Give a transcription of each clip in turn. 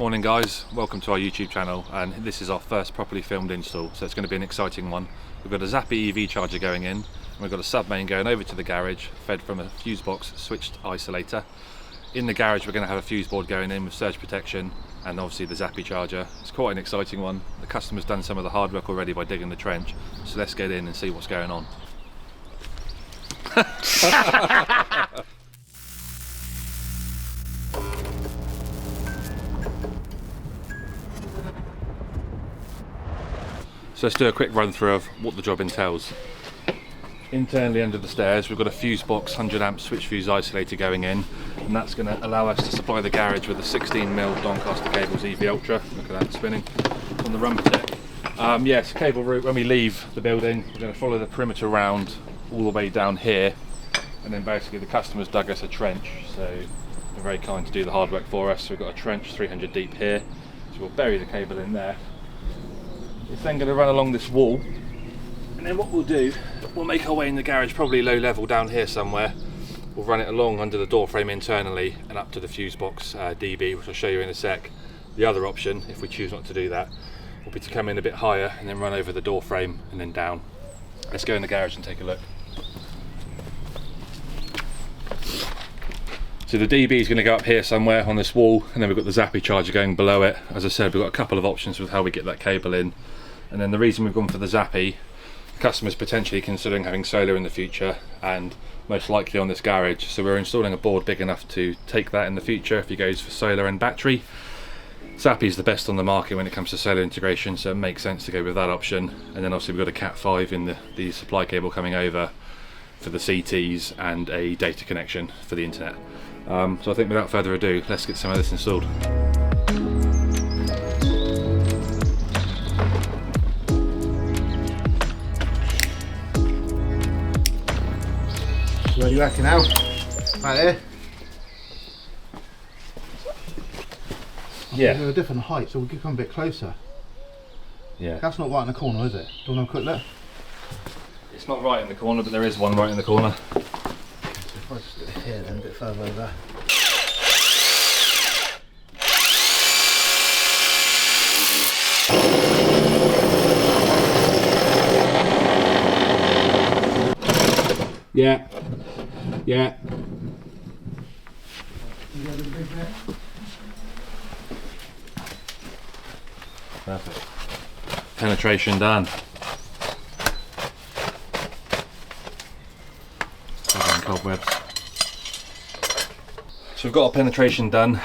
Morning guys, welcome to our YouTube channel, and this is our first properly filmed install, so it's going to be an exciting one. We've got a Zappi EV Charger going in, and we've got a sub main going over to the garage, fed from a fuse box switched isolator. In the garage we're going to have a fuse board going in with surge protection, and obviously the Zappi charger. It's quite an exciting one. The customer's done some of the hard work already by digging the trench, so let's get in and see what's going on. So let's do a quick run through of what the job entails. Internally under the stairs we've got a fuse box 100 amp switch fuse isolator going in, and that's going to allow us to supply the garage with a 16mm Doncaster cables EV Ultra. Look at that spinning on the rumper tip. Yes, cable route. When we leave the building we're going to follow the perimeter around all the way down here, and then basically the customer's dug us a trench, so they're very kind to do the hard work for us. So we've got a trench 300 deep here, so we'll bury the cable in there. It's then going to run along this wall, and then what we'll do, we'll make our way in the garage, probably low level down here somewhere. We'll run it along under the door frame internally and up to the fuse box DB, which I'll show you in a sec. The other option, if we choose not to do that, will be to come in a bit higher and then run over the door frame and then down. Let's go in the garage and take a look. So the DB is going to go up here somewhere on this wall, and then we've got the Zappi charger going below it. As I said, we've got a couple of options with how we get that cable in. And then the reason we've gone for the Zappi, the customer's potentially considering having solar in the future, and most likely on this garage. So we're installing a board big enough to take that in the future if he goes for solar and battery. Zappi is the best on the market when it comes to solar integration, so it makes sense to go with that option. And then obviously we've got a Cat 5 in the supply cable coming over for the CTs and a data connection for the internet. So I think without further ado, let's get some of this installed. Where are you reckon now? Right here? Yeah. They're a different height, so we could come a bit closer. Yeah. That's not right in the corner, is it? Do you want to have a quick look? It's not right in the corner, but there is one right in the corner. So if I just do it here then, a bit further over. Yeah. Yeah. Perfect. Penetration done. Cobwebs. So we've got our penetration done.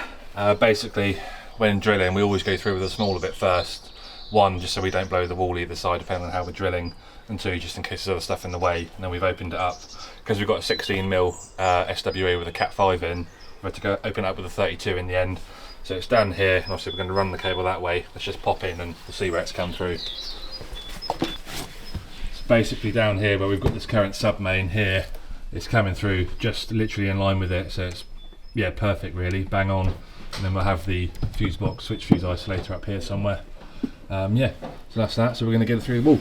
Basically, when drilling, we always go through with a smaller bit first. One, just so we don't blow the wall either side, depending on how we're drilling. And two, just in case there's other stuff in the way. And then we've opened it up. Because we've got a 16mm SWA with a Cat 5 in, we had to go open it up with a 32 in the end. So it's down here, and obviously we're going to run the cable that way. Let's just pop in and we'll see where it's come through. It's basically down here where we've got this current sub main here. It's coming through just literally in line with it, so it's, yeah, perfect really, bang on. And then we'll have the fuse box, switch fuse isolator up here somewhere. Yeah, so that's that, so we're going to get it through the wall.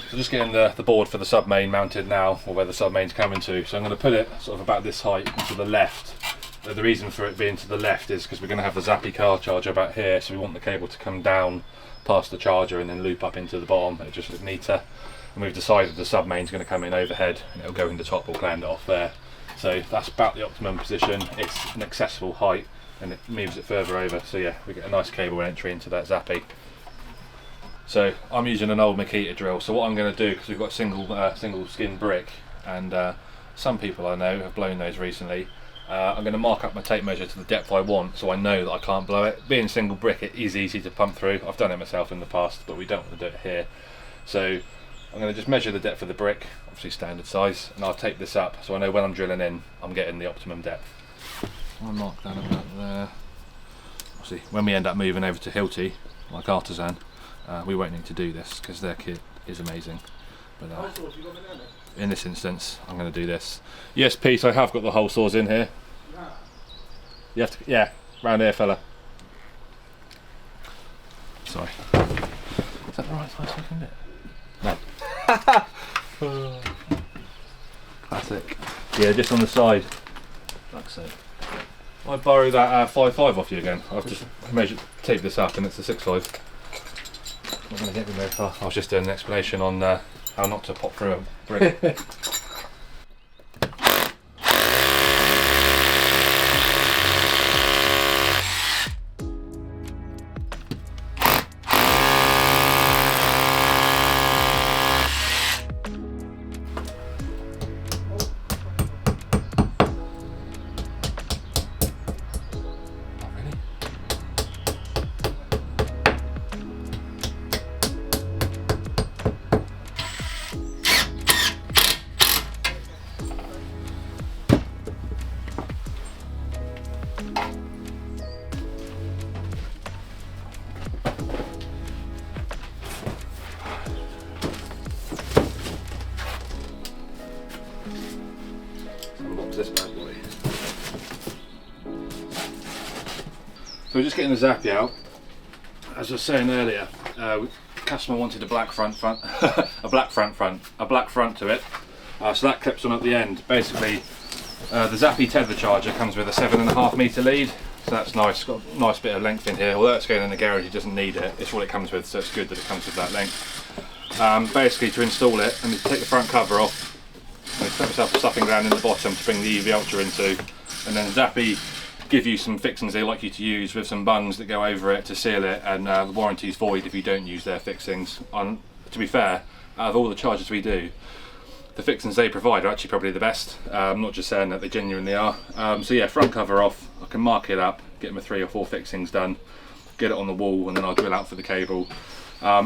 So just getting the board for the sub main mounted now, or where the sub main's coming to. So I'm going to put it sort of about this height to the left. The reason for it being to the left is because we're going to have the Zappi car charger about here, so we want the cable to come down past the charger and then loop up into the bottom. It just looks neater. And we've decided the sub main's going to come in overhead and it'll go in the top. We'll land it off there. So that's about the optimum position. It's an accessible height and it moves it further over. So yeah, we get a nice cable entry into that Zappi. So I'm using an old Makita drill. So what I'm going to do, because we've got single skin brick, and some people I know have blown those recently, I'm going to mark up my tape measure to the depth I want, so I know that I can't blow it. Being single brick, it is easy to pump through. I've done it myself in the past, but we don't want to do it here. So I'm going to just measure the depth of the brick, obviously standard size, and I'll tape this up so I know when I'm drilling in, I'm getting the optimum depth. I'll mark that about there. Obviously, when we end up moving over to Hilti, like Artisan, we won't need to do this because their kit is amazing. But in this instance, I'm going to do this. Yes, Pete, I have got the hole saws in here. You have to, yeah, round here, fella. Sorry. Is that the right size fucking bit? No. Classic. Yeah, just on the side. like so. I borrow that 5.5 off you again. I've just taped this up and it's a 6.5. Not going to get me very far. I was just doing an explanation on how not to pop through a brick. This bad boy. So we're just getting the Zappi out. As I was saying earlier, the customer wanted a black front, a black front to it. So that clips on at the end. Basically, the Zappi EV Charger comes with a 7.5 metre lead, so that's nice. It's got a nice bit of length in here. Although it's going in the garage, it doesn't need it. It's what it comes with, so it's good that it comes with that length. Basically, to install it, I need to take the front cover off. I set myself a stuffing ground in the bottom to bring the EV Ultra into, and then Zappi give you some fixings they like you to use with some bungs that go over it to seal it, and the warranty's void if you don't use their fixings. To be fair, out of all the chargers we do, the fixings they provide are actually probably the best. I'm not just saying that, they genuinely are. So yeah, front cover off, I can mark it up, get my 3 or 4 fixings done, get it on the wall, and then I'll drill out for the cable.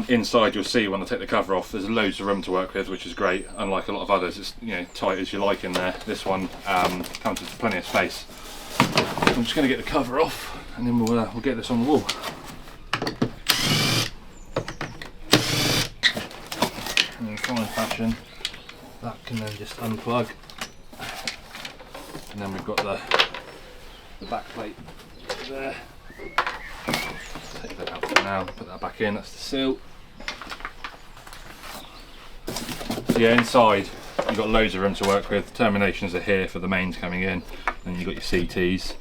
Inside you'll see when I take the cover off there's loads of room to work with, which is great. Unlike a lot of others, it's tight as you like in there. This one comes with plenty of space. I'm just going to get the cover off and then we'll get this on the wall. And in fine fashion, that can then just unplug, and then we've got the back plate there. Take that out for now, put that back in, that's the seal. So yeah, inside you've got loads of room to work with. Terminations are here for the mains coming in, and you've got your CTs.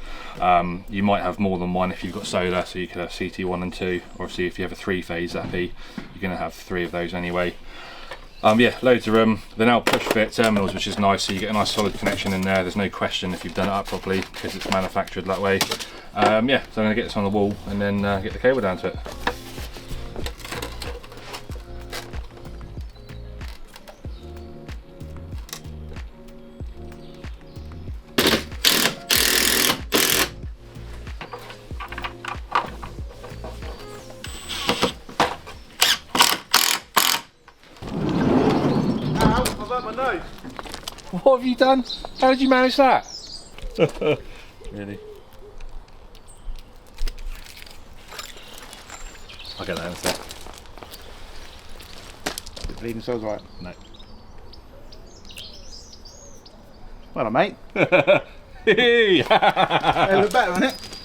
You might have more than one if you've got solar, so you could have CT 1 and 2. Obviously if you have a 3-phase Zappi, you're going to have 3 of those anyway. Yeah, loads of room. They're now push fit terminals, which is nice, so you get a nice solid connection in there. There's no question if you've done it up properly, because it's manufactured that way. Yeah, so I'm going to get this on the wall and then get the cable down to it. What have you done? How did you manage that? Really? I'll get that in a sec. The bleeding soul's right. No. Well done, mate. Hey! It look better, doesn't it?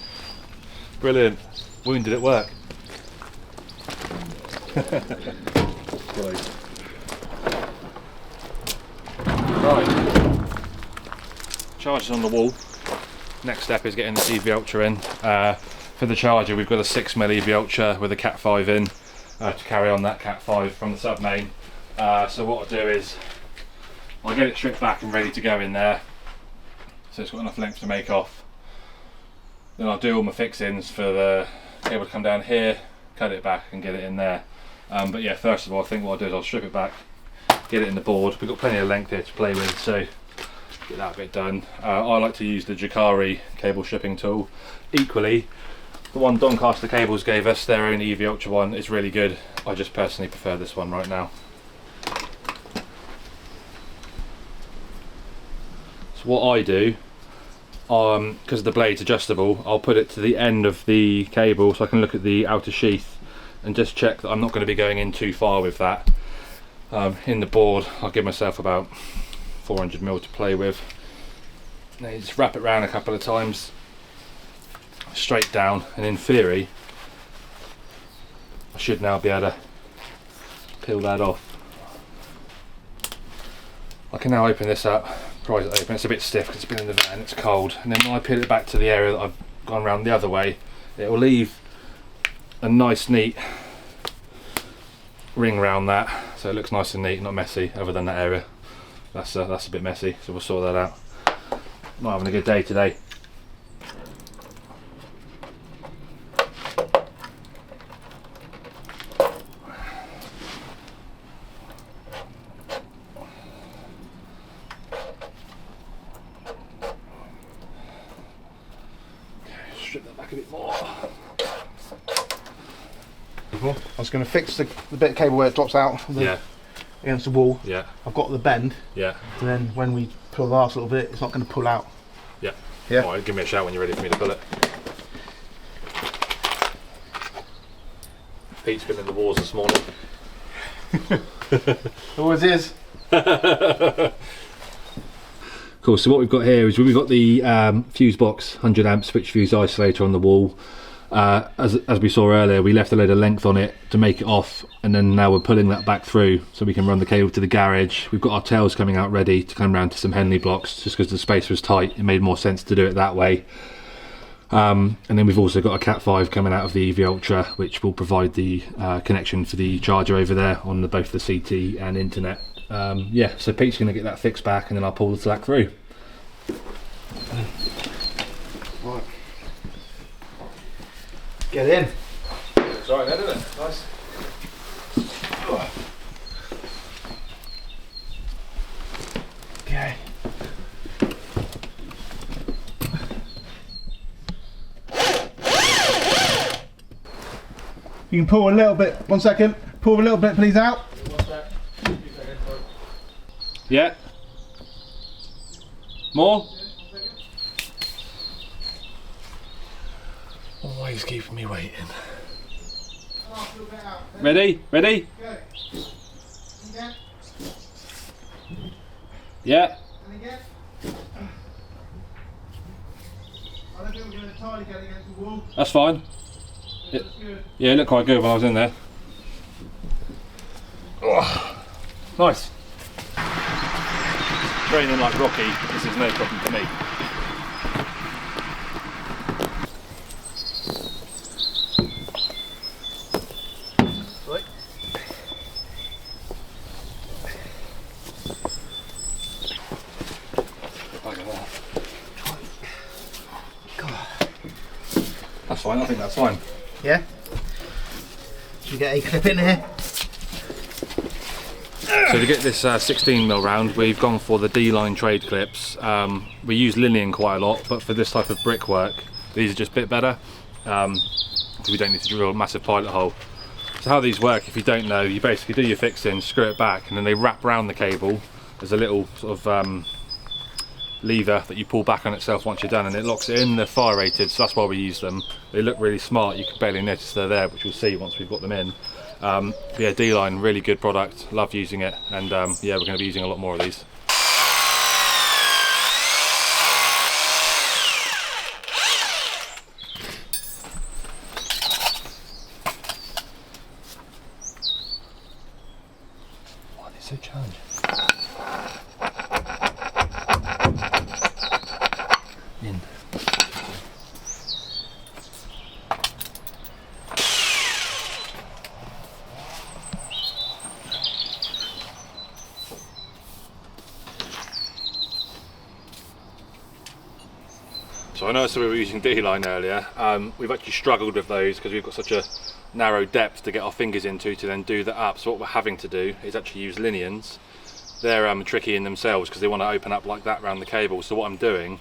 Brilliant. Wounded at work. Right. Charger's on the wall. Next step is getting the EV Ultra in. For the charger we've got a 6mm EV Ultra with a Cat 5 in to carry on that Cat 5 from the sub main. So what I'll do is I'll get it stripped back and ready to go in there, so it's got enough length to make off. Then I'll do all my fixings for the cable to come down here, cut it back and get it in there. But yeah, first of all I think what I'll do is I'll strip it back, get it in the board. We've got plenty of length here to play with, so get that bit done. I like to use the Jacari cable stripping tool. Equally, the one Doncaster Cables gave us, their own EV Ultra one, is really good. I just personally prefer this one right now. So what I do, because the blade's adjustable, I'll put it to the end of the cable so I can look at the outer sheath and just check that I'm not going to be going in too far with that. In the board I'll give myself about 400mm to play with. Now you just wrap it around a couple of times, straight down, and in theory I should now be able to peel that off. I can now open this up, prise it open. It's a bit stiff because it's been in the van, it's cold. And then when I peel it back to the area that I've gone around the other way, it will leave a nice neat ring around that, so it looks nice and neat, not messy, other than that area. That's a bit messy, so we'll sort that out. Not having a good day today. Strip that back a bit more. I was going to fix the bit of cable where it drops out against the wall. Yeah. I've got the bend. Yeah. And then when we pull the last little bit, it's not going to pull out. Yeah. Yeah. Alright, give me a shout when you're ready for me to pull it. Pete's been in the wars this morning. Always is. Cool, so what we've got here is we've got the fuse box, 100 amp switch fuse isolator on the wall. As we saw earlier, we left a load of length on it to make it off, and then now we're pulling that back through so we can run the cable to the garage. We've got our tails coming out ready to come round to some Henley blocks, just because the space was tight. It made more sense to do it that way. And then we've also got a Cat 5 coming out of the EV Ultra, which will provide the connection for the charger over there on both the CT and internet. Yeah, so Pete's going to get that fixed back, and then I'll pull the slack through. Right. Get in. It's alright then, isn't it? Nice. Okay. You can pull a little bit, 1 second, pull a little bit please out. 1 sec. 2 seconds. Yeah. More? Always keeping me waiting. Ready? Ready? Go. Again. Yeah. And again. I don't think we're going to entirely get against the wall. That's fine. It looks good. Yeah, it looked quite good when I was in there. Oh, nice. Training like Rocky, this is no problem for me. Right. That's fine, I think that's fine. Yeah? Should we get a clip in here? So to get this 16mm round, we've gone for the D-line trade clips. We use linen quite a lot, but for this type of brickwork, these are just a bit better, because we don't need to drill a massive pilot hole. So how these work, if you don't know, you basically do your fixing, screw it back, and then they wrap around the cable. There's a little sort of lever that you pull back on itself once you're done, and it locks it in. They're fire rated, so that's why we use them. They look really smart, you can barely notice they're there, which we'll see once we've got them in. But yeah, D-line, really good product, love using it, and yeah, we're going to be using a lot more of these. Why are they so challenging? In. So I know we were using D-line earlier. We've actually struggled with those because we've got such a narrow depth to get our fingers into to then do that up. So what we're having to do is actually use lineans. They're tricky in themselves because they want to open up like that around the cable. So what I'm doing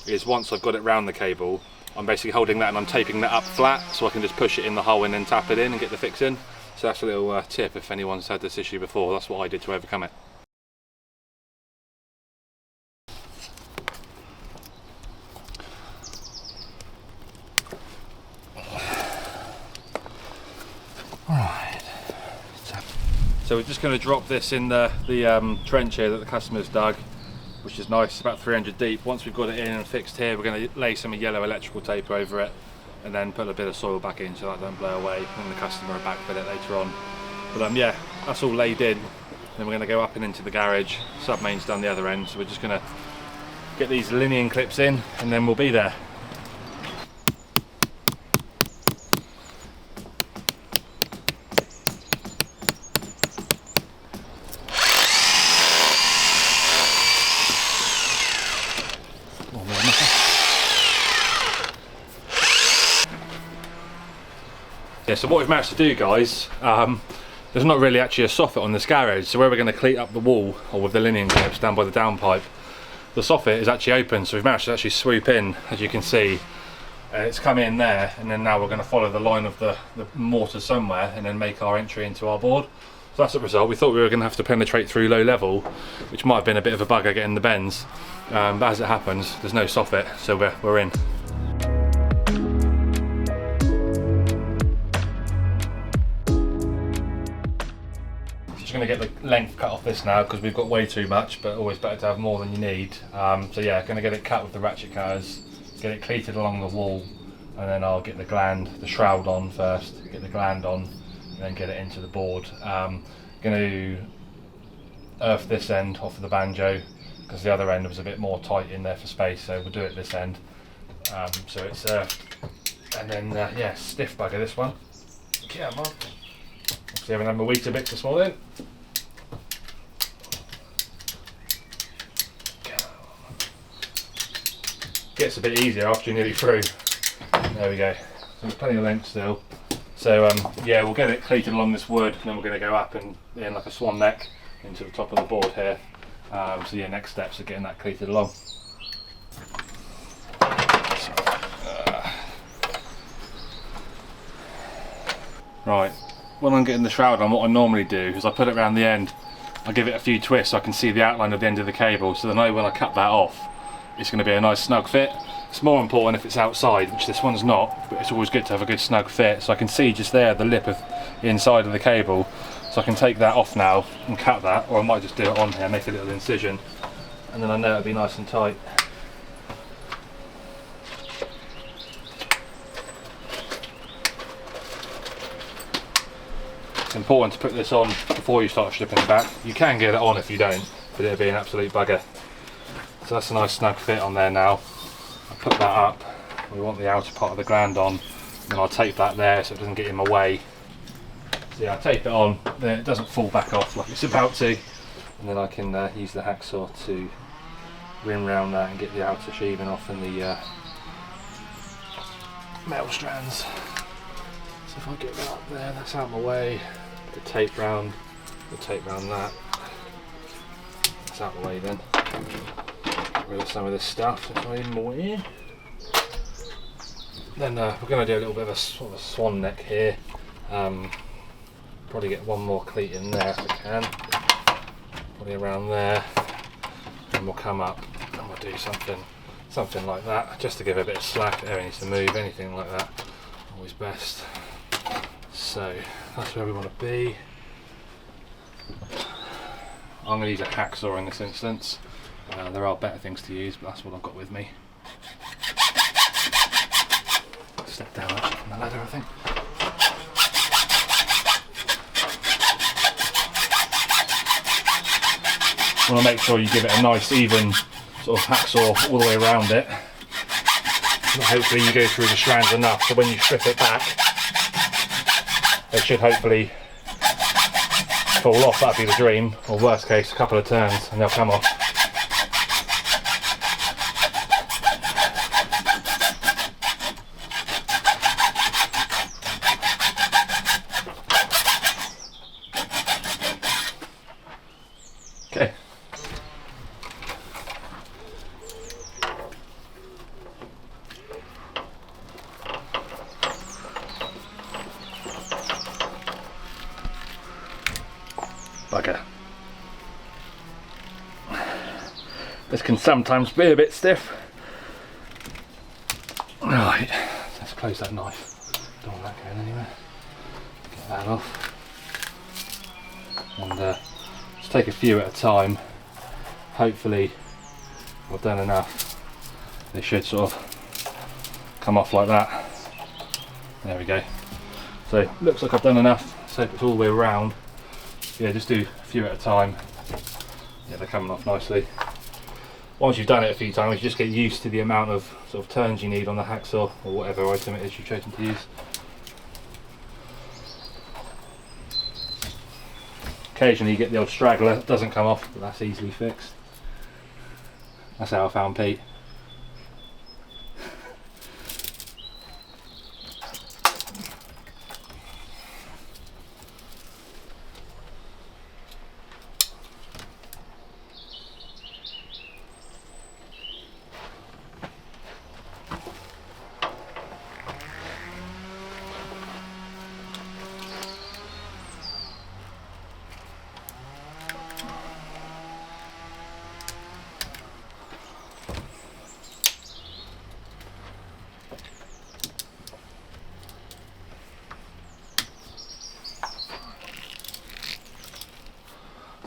is once I've got it round the cable, I'm basically holding that and I'm taping that up flat so I can just push it in the hole and then tap it in and get the fix in. So that's a little tip if anyone's had this issue before. That's what I did to overcome it. Alright, so we're just going to drop this in the trench here that the customer's dug, which is nice, it's about 300 deep. Once we've got it in and fixed here, we're going to lay some yellow electrical tape over it and then put a bit of soil back in so that don't blow away, and the customer will backfill it later on. But yeah, that's all laid in. then we're going to go up and into the garage. Sub-main's done the other end, so we're just going to get these linion clips in and then we'll be there. Yeah, so what we've managed to do, guys, there's not really actually a soffit on this garage, so where we're going to cleat up the wall, or with the linion clips down by the downpipe, the soffit is actually open, so we've managed to actually swoop in, as you can see, and it's come in there, and then now we're going to follow the line of the mortar somewhere, and then make our entry into our board. So that's the result. We thought we were going to have to penetrate through low level, which might have been a bit of a bugger getting the bends, but as it happens, there's no soffit, so we're in. Just going to get the length cut off this now because we've got way too much, but always better to have more than you need. So yeah, going to get it cut with the ratchet cutters, get it cleated along the wall, and then I'll get the shroud on first, get the gland on, and then get it into the board. Going to earth this end off of the banjo because the other end was a bit more tight in there for space, so we'll do it this end. So it's earthed, and then yeah, stiff bugger this one. Come on. Obviously having had my Weetabix this morning. Gets a bit easier after you're nearly through. There we go. So there's plenty of length still. So yeah, we'll get it cleated along this wood, and then we're going to go up and in like a swan neck into the top of the board here. So yeah, next steps are getting that cleated along. Right. When I'm getting the shroud on, what I normally do is I put it around the end, I give it a few twists so I can see the outline of the end of the cable, so then I know when I cut that off it's going to be a nice snug fit. It's more important if it's outside, which this one's not, but it's always good to have a good snug fit, so I can see just there the lip of the inside of the cable, so I can take that off now and cut that, or I might just do it on here, make a little incision, and then I know it'll be nice and tight. It's important to put this on before you start stripping it back. You can get it on if you don't, but it'll be an absolute bugger. So that's a nice snug fit on there now. I'll put that up. We want the outer part of the gland on, and I'll tape that there so it doesn't get in my way. So yeah, I tape it on, then it doesn't fall back off like it's about to, and then I can use the hacksaw to rim round that and get the outer sheathing off and the metal strands. So if I get that up there, that's out of my way. The tape round that. That's out of the way then. Get rid of some of this stuff, if I need more here. Then we're going to do a little bit of a sort of a swan neck here. Probably get one more cleat in there if I can. Probably around there. And we'll come up and we'll do something like that, just to give it a bit of slack. If it needs to move, anything like that, always best. So that's where we want to be. I'm going to use a hacksaw in this instance. There are better things to use, but that's what I've got with me. Step down actually from the ladder, I think. You want to make sure you give it a nice even sort of hacksaw all the way around it. And hopefully you go through the strands enough so when you strip it back, they should hopefully fall off. That'd be the dream, or worst case a couple of turns and they'll come off. Okay. Bugger. This can sometimes be a bit stiff. Right, let's close that knife. Don't want that going anywhere. Get that off. And just take a few at a time. Hopefully I've done enough. They should sort of come off like that. There we go. So looks like I've done enough. So it's all the way around. Yeah, just do few at a time. Yeah, they're coming off nicely. Once you've done it a few times, you just get used to the amount of sort of turns you need on the hacksaw or whatever item it is you've chosen to use. Occasionally you get the old straggler that doesn't come off, but that's easily fixed. That's how I found Pete.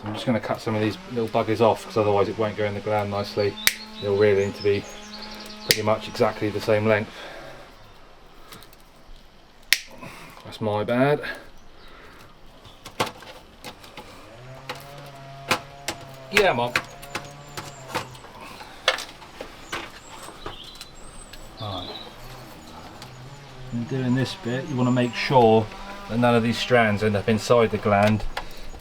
I'm just going to cut some of these little buggers off because otherwise it won't go in the gland nicely. They'll really need to be pretty much exactly the same length. That's my bad. Yeah, Mom. Right. In doing this bit, you want to make sure that none of these strands end up inside the gland.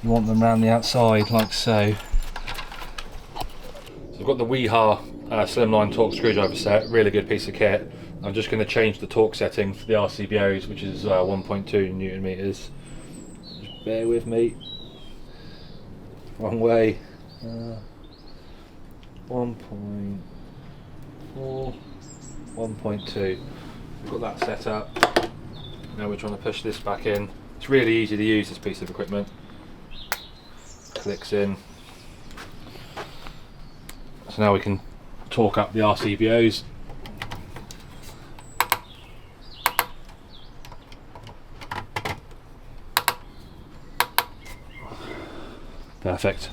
You want them around the outside, like so. So I've got the Weeha slimline torque screwdriver set, really good piece of kit. I'm just going to change the torque setting for the RCBOs, which is 1.2 Newton meters. Just bear with me. Wrong way. 1.4, 1.2. We've got that set up. Now we're trying to push this back in. It's really easy to use, this piece of equipment. Clicks in. So now we can torque up the RCBOs. Perfect.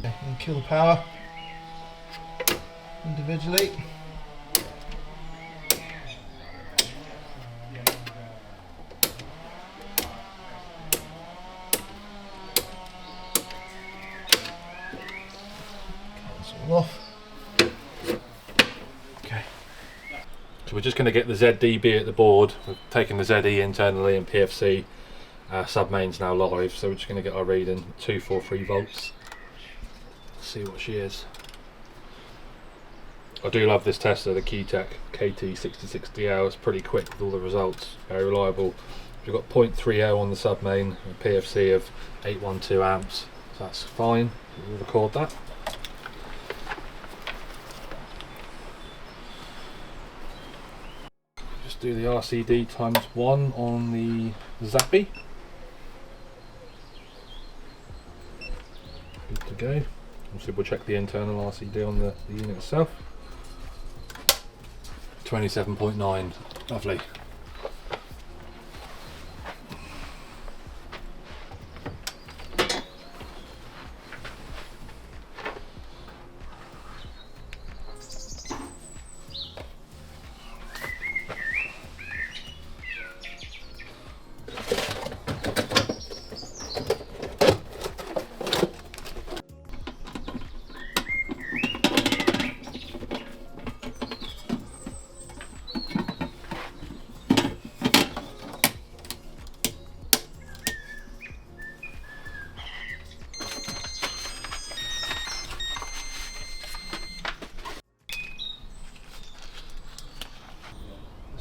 And kill the power individually. That's all off. Okay. So we're just going to get the ZDB at the board. We've taken the ZE internally and PFC. Sub-main's now live, so we're just going to get our reading 243 volts. See what she is. I do love this tester, the Keytech KT66DL. It's pretty quick with all the results, very reliable. We've got 0.30 on the sub-main, a PFC of 812 amps, so that's fine. We'll record that. Just do the RCD times 1 on the Zappi. Good to go. Obviously we'll check the internal RCD on the unit itself. 27.9, lovely.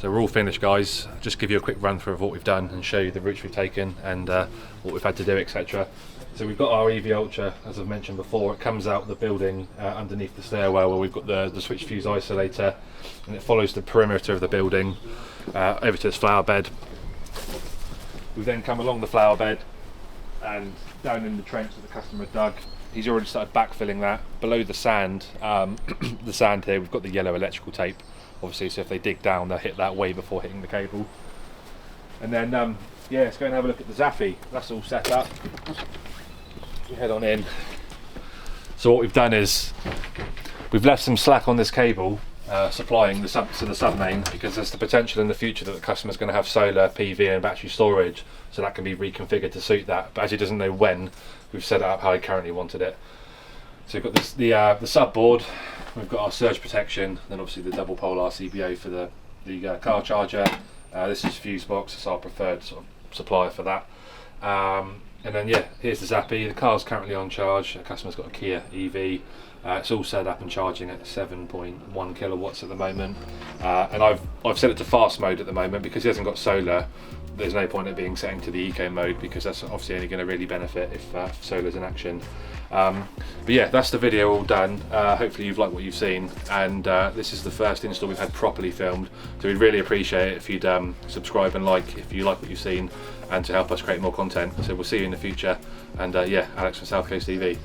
So we're all finished, guys. Just give you a quick run through of what we've done and show you the routes we've taken and what we've had to do, etc. So we've got our EV Ultra, as I've mentioned before. It comes out the building underneath the stairwell where we've got the switch fuse isolator, and it follows the perimeter of the building over to this flower bed. We then come along the flower bed and down in the trench that the customer dug. He's already started backfilling that. Below the sand, the sand here, we've got the yellow electrical tape, obviously, so if they dig down, they'll hit that way before hitting the cable. And then, yeah, let's go and have a look at the Zappi. That's all set up. We head on in. So what we've done is we've left some slack on this cable supplying the sub to the sub main, because there's the potential in the future that the customer's going to have solar, PV and battery storage, so that can be reconfigured to suit that, but as he doesn't know when, we've set it up how he currently wanted it. So we've got this, the sub board, we've got our surge protection, then obviously the double pole RCBA for the car charger. This is fuse box, it's our preferred sort of supplier for that. And then yeah, here's the Zappi. The car's currently on charge. The customer's got a Kia EV. It's all set up and charging at 7.1 kilowatts at the moment. And I've set it to fast mode at the moment because he hasn't got solar. There's no point in it being setting to the eco mode, because that's obviously only going to really benefit if solar's in action. But yeah, that's the video all done. Hopefully you've liked what you've seen, and this is the first install we've had properly filmed, so we'd really appreciate it if you'd subscribe and like if you like what you've seen, and to help us create more content. So we'll see you in the future, and yeah, Alex from South Coast EV.